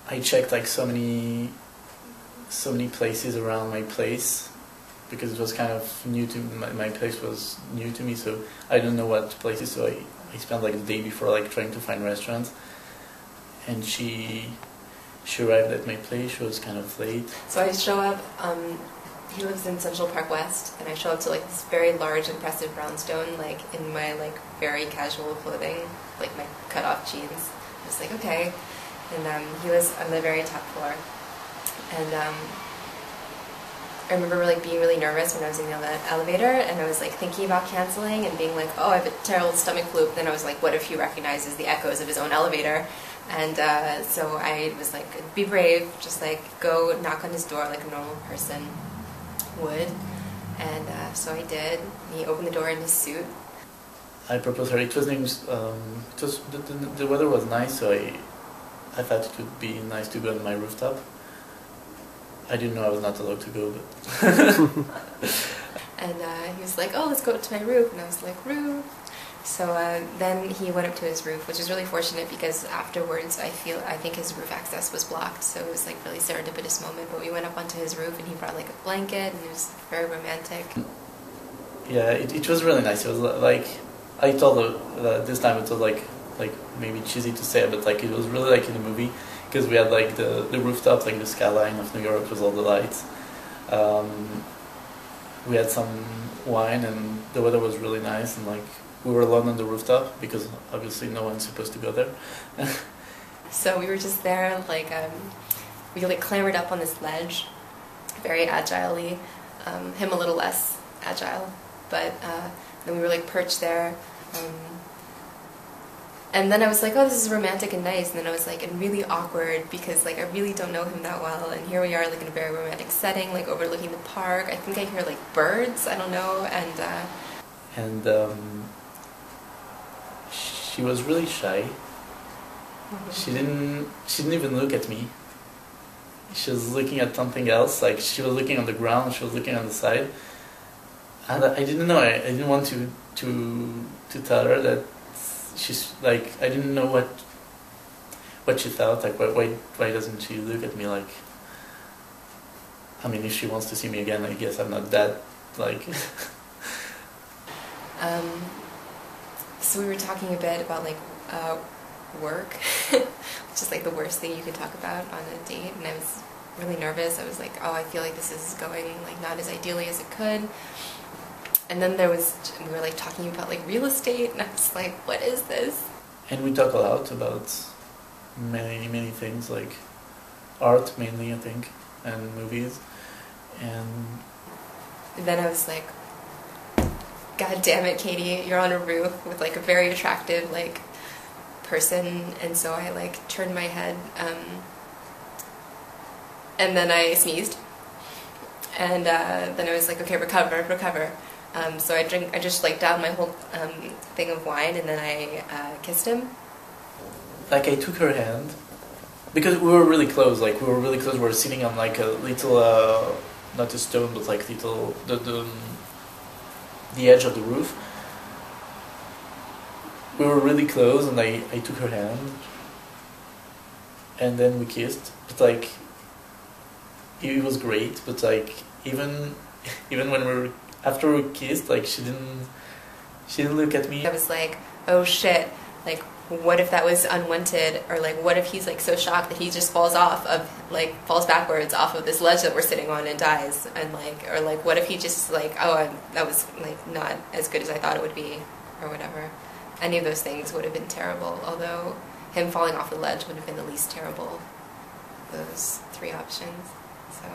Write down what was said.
I checked like so many places around my place because it was kind of new to my place was new to me, so I didn't know what places. So I spent like the day before like trying to find restaurants, and she arrived at my place. She was kind of late. So I show up. He lives in Central Park West, and I show up to like this very large, impressive brownstone, like in my like very casual clothing, like my cut-off jeans. I was like, okay, and he was on the very top floor, and I remember like being really nervous when I was in the elevator, and I was like thinking about canceling and being like, oh, I have a terrible stomach flu. Then I was like, what if he recognizes the echoes of his own elevator? And so I was like, be brave, just like go knock on his door like a normal person would. And so I did. He opened the door in his suit. I proposed her. It was the weather was nice, so I thought it would be nice to go on my rooftop. I didn't know I was not allowed to go, but and he was like, oh, let's go up to my roof. And I was like, roof. So then he went up to his roof, which was really fortunate because afterwards I think his roof access was blocked, so it was like really serendipitous moment. But we went up onto his roof and he brought like a blanket, and it was very romantic. Yeah, it was really nice. It was like, I told her this time it was like maybe cheesy to say, but like it was really like in a movie, because we had like the rooftop, like the skyline of New York with all the lights. We had some wine and the weather was really nice, and like we were alone on the rooftop because obviously no one's supposed to go there. So we were just there, like we like clambered up on this ledge, very agilely. Him a little less agile, but then we were like perched there. And then I was like, oh, this is romantic and nice. And then I was like, and really awkward because like I really don't know him that well. And here we are like in a very romantic setting, like overlooking the park. I think I hear like birds, I don't know. And she was really shy. She didn't even look at me. She was looking at something else. Like she was looking on the ground. She was looking on the side. And I didn't know. I didn't want to tell her that. She's like, I didn't know what she thought, like why doesn't she look at me, like, I mean, if she wants to see me again, I guess I'm not that, like. So we were talking a bit about like work, which is like the worst thing you could talk about on a date, and I was really nervous. I was like, oh, I feel like this is going like not as ideally as it could. And then we were like talking about like real estate, and I was like, what is this? And we talk a lot about many things, like art mainly, I think, and movies. And then I was like, God damn it, Katie, you're on a roof with like a very attractive like person. And so I like turned my head, and then I sneezed. And then I was like, okay, recover. So I just like downed my whole thing of wine, and then I kissed him. Like I took her hand, because we were really close. Like we were sitting on like a little, not a stone, but like little the edge of the roof. We were really close, and I took her hand, and then we kissed. But like it was great. But like even when after we kissed, like she didn't look at me. I was like, oh shit, like what if that was unwanted, or like what if he's like so shocked that he just falls backwards off of this ledge that we're sitting on and dies, and like, or like what if he just like, oh, that was like not as good as I thought it would be, or whatever. Any of those things would have been terrible, although him falling off the ledge would have been the least terrible of those three options. So